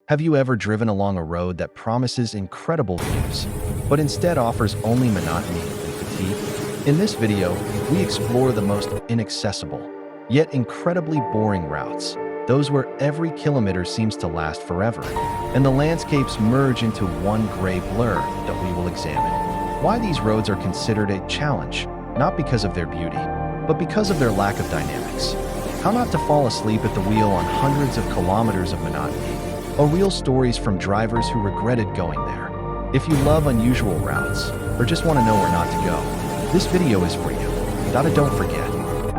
Have you ever driven along a road that promises incredible views, but instead offers only monotony and fatigue? In this video, we explore the most inaccessible, yet incredibly boring routes, those where every kilometer seems to last forever, and the landscapes merge into one gray blur that we will examine. Why these roads are considered a challenge, not because of their beauty, but because of their lack of dynamics. How not to fall asleep at the wheel on hundreds of kilometers of monotony, or real stories from drivers who regretted going there. If you love unusual routes, or just want to know where not to go, this video is for you. Don't forget,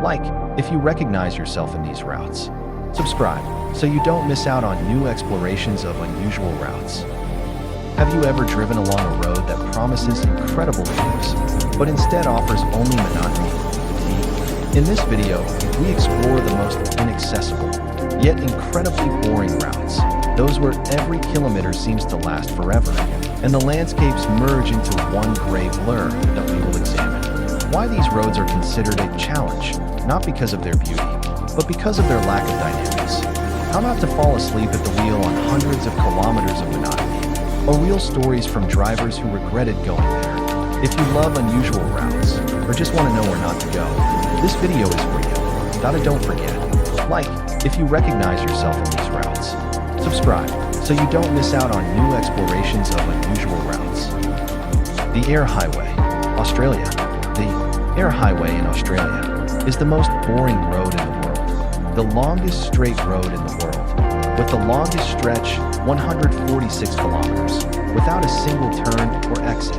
like if you recognize yourself in these routes. Subscribe so you don't miss out on new explorations of unusual routes. Have you ever driven along a road that promises incredible views, but instead offers only monotony and fatigue? In this video, we explore the most inaccessible, yet incredibly boring routes, those where every kilometer seems to last forever, and the landscapes merge into one gray blur that we will examine. Why these roads are considered a challenge, not because of their beauty, but because of their lack of dynamics. How not to fall asleep at the wheel on hundreds of kilometers of monotony, or real stories from drivers who regretted going there. If you love unusual routes, or just want to know where not to go, this video is for you. Don't forget, like if you recognize yourself in these routes. Subscribe so you don't miss out on new explorations of unusual routes. The Eyre Highway, Australia. The Eyre Highway in Australia is the most boring road in the world, the longest straight road in the world, with the longest stretch, 146 kilometers, without a single turn or exit.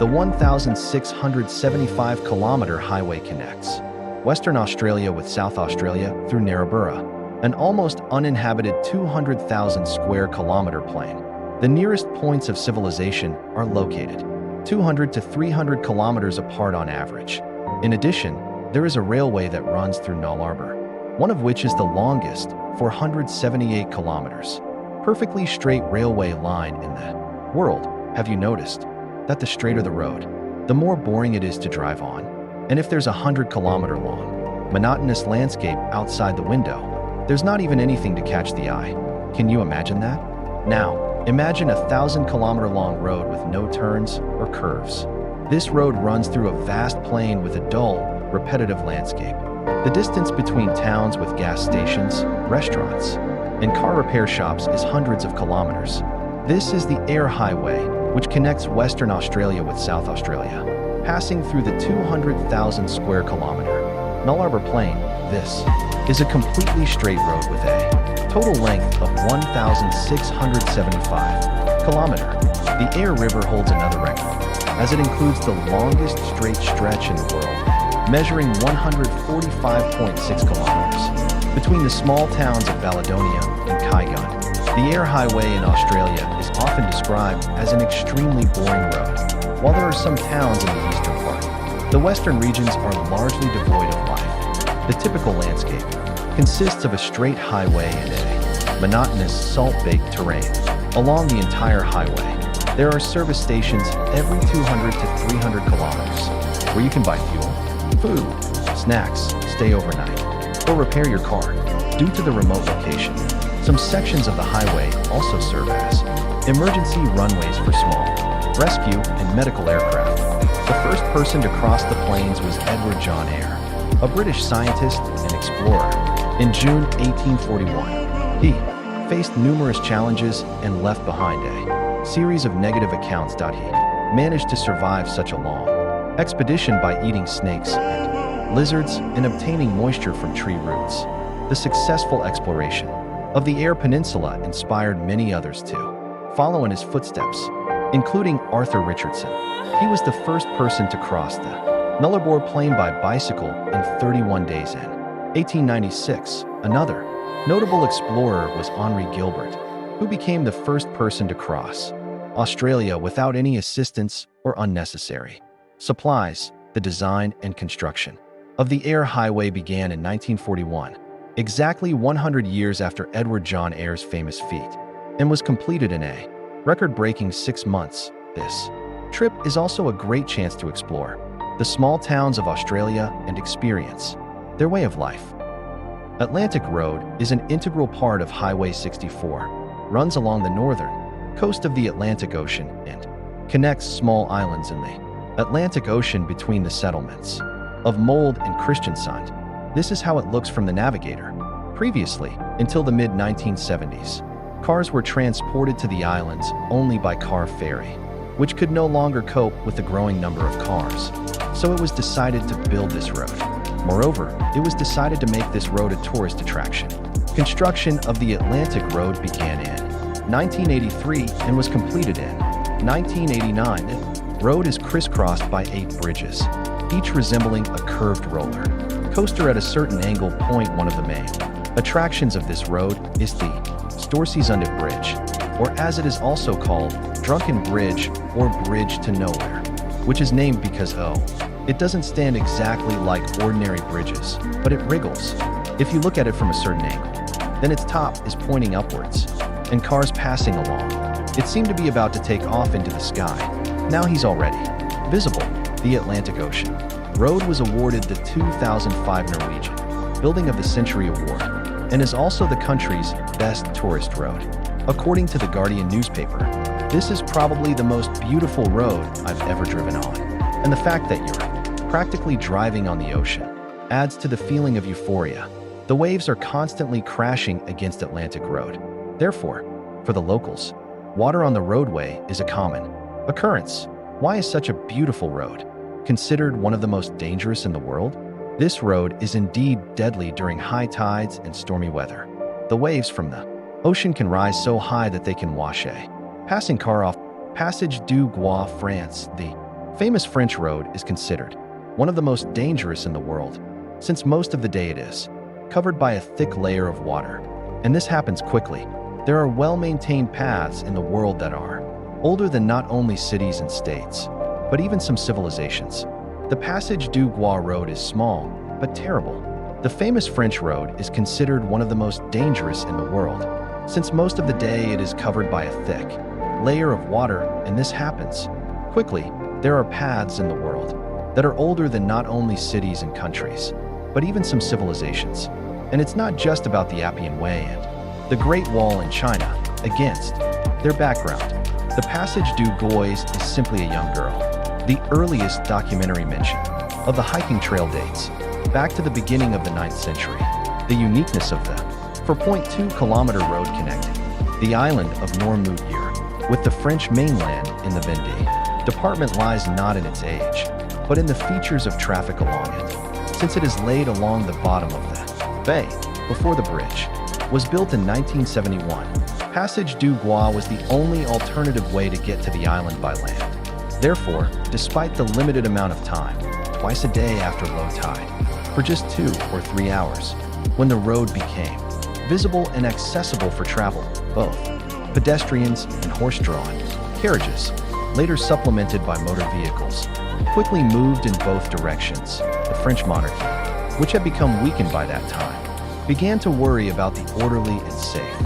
The 1,675 kilometer highway connects Western Australia with South Australia through Narrabri, an almost uninhabited 200,000 square kilometer plain. The nearest points of civilization are located 200 to 300 kilometers apart on average. In addition, there is a railway that runs through Nullarbor, one of which is the longest, 478 kilometers. Perfectly straight railway line in the world. Have you noticed that the straighter the road, the more boring it is to drive on? And if there's a 100-kilometer long, monotonous landscape outside the window, there's not even anything to catch the eye. Can you imagine that? Now, imagine a 1,000-kilometer long road with no turns or curves. This road runs through a vast plain with a dull, repetitive landscape. The distance between towns with gas stations, restaurants, and car repair shops is hundreds of kilometers. This is the Eyre Highway, which connects Western Australia with South Australia, passing through the 200,000 square kilometer Nullarbor Plain. This is a completely straight road with a total length of 1,675 kilometers. The Eyre River holds another record, as it includes the longest straight stretch in the world, measuring 145.6 kilometers. Between the small towns of Baladonia and Kaigun, the Eyre Highway in Australia is often described as an extremely boring road. While there are some towns in the eastern part, the western regions are largely devoid of life. The typical landscape consists of a straight highway and a monotonous salt-baked terrain. Along the entire highway, there are service stations every 200 to 300 kilometers, where you can buy fuel, food, snacks, stay overnight, or repair your car. Due to the remote location, some sections of the highway also serve as emergency runways for small rescue and medical aircraft. The first person to cross the plains was Edward John Eyre, a British scientist and explorer. In June 1841, he faced numerous challenges and left behind a series of negative accounts. He managed to survive such a long expedition by eating snakes and lizards and obtaining moisture from tree roots. The successful exploration of the Eyre Peninsula inspired many others to follow in his footsteps, including Arthur Richardson. He was the first person to cross the Nullarbor Plain by bicycle in 31 days in 1896. Another notable explorer was Henry Gilbert, who became the first person to cross Australia without any assistance or unnecessary supplies. The design and construction of the Eyre Highway began in 1941, exactly 100 years after Edward John Eyre's famous feat, and was completed in a record-breaking 6 months. This trip is also a great chance to explore the small towns of Australia and experience their way of life. Atlantic Road is an integral part of Highway 64, runs along the northern coast of the Atlantic Ocean and connects small islands in the Atlantic Ocean between the settlements of Mold and Kristiansand. This is how it looks from the Navigator. Previously, until the mid-1970s, cars were transported to the islands only by car ferry, which could no longer cope with the growing number of cars. So it was decided to build this road. Moreover, it was decided to make this road a tourist attraction. Construction of the Atlantic Road began in 1983 and was completed in 1989. The road is crisscrossed by 8 bridges, each resembling a curved roller coaster at a certain angle. One of the main attractions of this road is the Storsesundet Bridge, or as it is also called, Drunken Bridge or Bridge to Nowhere, which is named because it doesn't stand exactly like ordinary bridges, but it wriggles. If you look at it from a certain angle, then its top is pointing upwards, and cars passing along. It seemed to be about to take off into the sky. Now he's already visible. The Atlantic Ocean Road was awarded the 2005 Norwegian Building of the Century Award and is also the country's best tourist road. According to the Guardian newspaper, this is probably the most beautiful road I've ever driven on. And the fact that you're practically driving on the ocean adds to the feeling of euphoria. The waves are constantly crashing against Atlantic Road. Therefore, for the locals, water on the roadway is a common occurrence. Why is such a beautiful road considered one of the most dangerous in the world? This road is indeed deadly during high tides and stormy weather. The waves from the ocean can rise so high that they can wash a passing car off. Passage du Gois, France. The famous French road is considered one of the most dangerous in the world, since most of the day it is covered by a thick layer of water, and this happens quickly. There are well-maintained paths in the world that are older than not only cities and states, but even some civilizations. The Passage du Gois road is small, but terrible. The famous French road is considered one of the most dangerous in the world, since most of the day it is covered by a thick layer of water, and this happens quickly. There are paths in the world that are older than not only cities and countries, but even some civilizations. And it's not just about the Appian Way and the Great Wall in China. Against their background, the Passage du Gois is simply a young girl. The earliest documentary mention of the hiking trail dates back to the beginning of the 9th century. The uniqueness of the 4.2-kilometer road connecting the island of Noirmoutier with the French mainland in the Vendée department lies not in its age, but in the features of traffic along it, since it is laid along the bottom of the bay. Before the bridge was built in 1971, Passage du Gois was the only alternative way to get to the island by land. Therefore, despite the limited amount of time, twice a day after low tide, for just 2 or 3 hours, when the road became visible and accessible for travel, both pedestrians and horse-drawn carriages, later supplemented by motor vehicles, quickly moved in both directions. The French monarchy, which had become weakened by that time, began to worry about the orderly and safe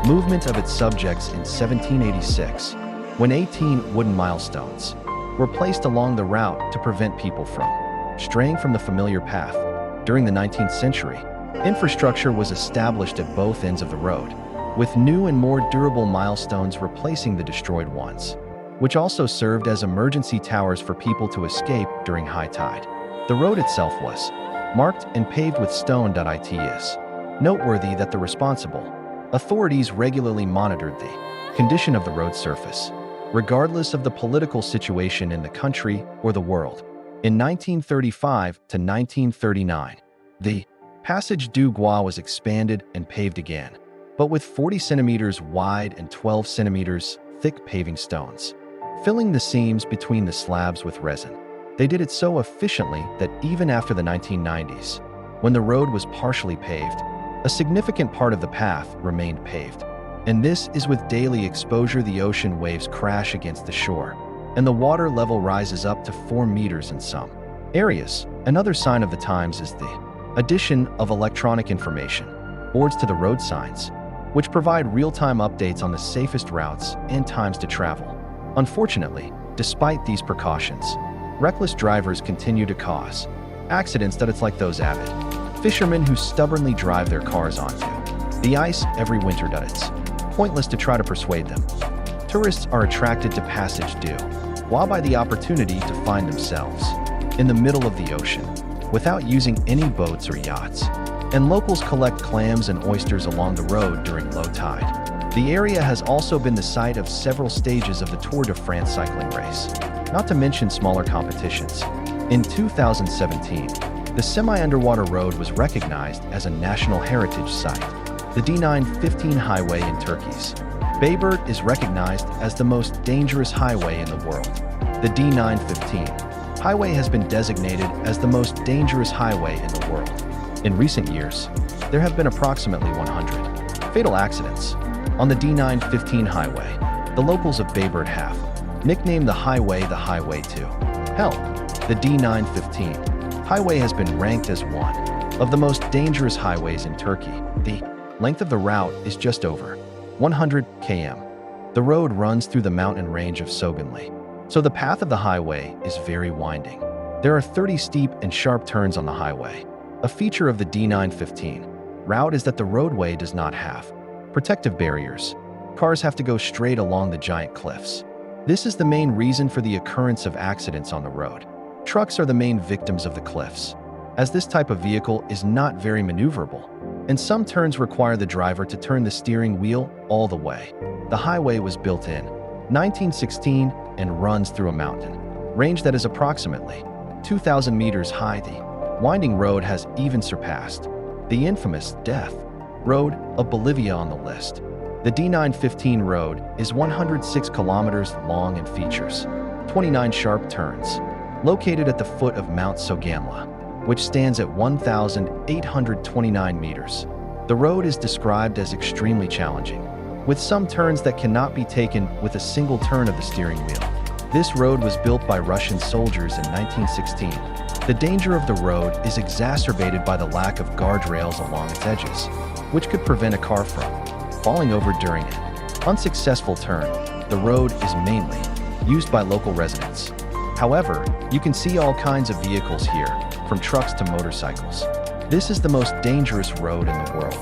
movement of its subjects in 1786, when 18 wooden milestones were placed along the route to prevent people from straying from the familiar path. During the 19th century, infrastructure was established at both ends of the road, with new and more durable milestones replacing the destroyed ones, which also served as emergency towers for people to escape during high tide. The road itself was marked and paved with stone. It is noteworthy that the responsible authorities regularly monitored the condition of the road surface, regardless of the political situation in the country or the world. In 1935 to 1939, the Passage du Gois was expanded and paved again, but with 40 centimeters wide and 12 centimeters thick paving stones, filling the seams between the slabs with resin. They did it so efficiently that even after the 1990s, when the road was partially paved, a significant part of the path remained paved. And this is with daily exposure. The ocean waves crash against the shore, and the water level rises up to 4 meters in some areas. Another sign of the times is the addition of electronic information boards to the road signs, which provide real-time updates on the safest routes and times to travel. Unfortunately, despite these precautions, reckless drivers continue to cause accidents. It's like those avid fishermen who stubbornly drive their cars onto the ice every winter. It's Pointless to try to persuade them. Tourists are attracted to Passage due, while by the opportunity to find themselves in the middle of the ocean, without using any boats or yachts. And locals collect clams and oysters along the road during low tide. The area has also been the site of several stages of the Tour de France cycling race, not to mention smaller competitions. In 2017, the semi-underwater road was recognized as a National Heritage Site. The D915 highway in Turkey's Bayburt is recognized as the most dangerous highway in the world. The D915 highway has been designated as the most dangerous highway in the world. In recent years, there have been approximately 100 fatal accidents on the D915 highway. The locals of Bayburt have nicknamed the Highway 2. Hell, the D915 highway has been ranked as one of the most dangerous highways in Turkey. The length of the route is just over 100 km. The road runs through the mountain range of Soğanlı, so the path of the highway is very winding. There are 30 steep and sharp turns on the highway. A feature of the D915 route is that the roadway does not have protective barriers. Cars have to go straight along the giant cliffs. This is the main reason for the occurrence of accidents on the road. Trucks are the main victims of the cliffs, as this type of vehicle is not very maneuverable, and some turns require the driver to turn the steering wheel all the way. The highway was built in 1916 and runs through a mountain range that is approximately 2,000 meters high. The winding road has even surpassed the infamous Death Road of Bolivia on the list. The D915 road is 106 kilometers long and features 29 sharp turns. Located at the foot of Mount Soğanlı, which stands at 1,829 meters. The road is described as extremely challenging, with some turns that cannot be taken with a single turn of the steering wheel. This road was built by Russian soldiers in 1916. The danger of the road is exacerbated by the lack of guardrails along its edges, which could prevent a car from falling over during an unsuccessful turn. The road is mainly used by local residents. However, you can see all kinds of vehicles here, from trucks to motorcycles. This is the most dangerous road in the world,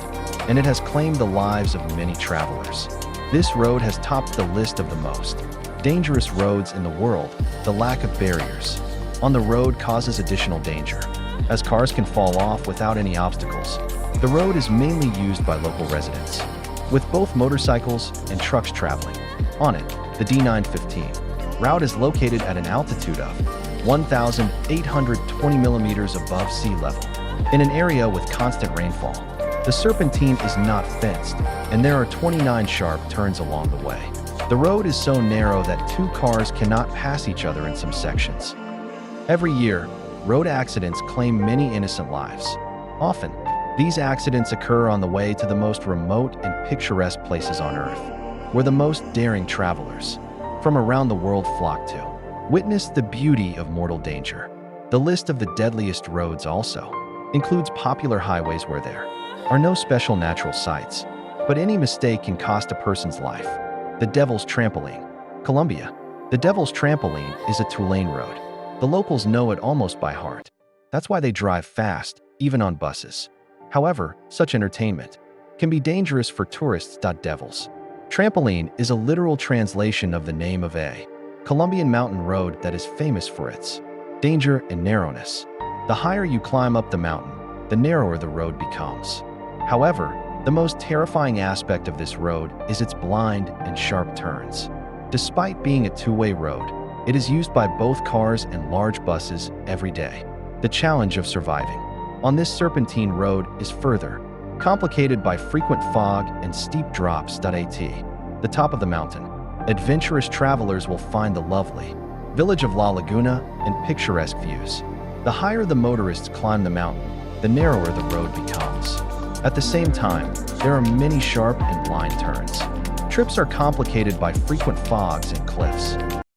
and it has claimed the lives of many travelers. This road has topped the list of the most dangerous roads in the world. The lack of barriers on the road causes additional danger, as cars can fall off without any obstacles. The road is mainly used by local residents, with both motorcycles and trucks traveling on it. The D915 route is located at an altitude of 1,820 millimeters above sea level, in an area with constant rainfall. The serpentine is not fenced, and there are 29 sharp turns along the way. The road is so narrow that two cars cannot pass each other in some sections. Every year, road accidents claim many innocent lives. Often, these accidents occur on the way to the most remote and picturesque places on Earth, where the most daring travelers from around the world flock to witness the beauty of mortal danger. The list of the deadliest roads also includes popular highways where there are no special natural sights, but any mistake can cost a person's life. The Devil's Trampoline, Colombia. The Devil's Trampoline is a two-lane road. The locals know it almost by heart. That's why they drive fast, even on buses. However, such entertainment can be dangerous for tourists. Devil's Trampoline is a literal translation of the name of a Colombian mountain road that is famous for its danger and narrowness. The higher you climb up the mountain, the narrower the road becomes. However, the most terrifying aspect of this road is its blind and sharp turns. Despite being a two-way road, it is used by both cars and large buses every day. The challenge of surviving on this serpentine road is further complicated by frequent fog and steep drops. At the top of the mountain, adventurous travelers will find the lovely village of La Laguna and picturesque views. The higher the motorists climb the mountain, the narrower the road becomes. At the same time, there are many sharp and blind turns. Trips are complicated by frequent fogs and cliffs.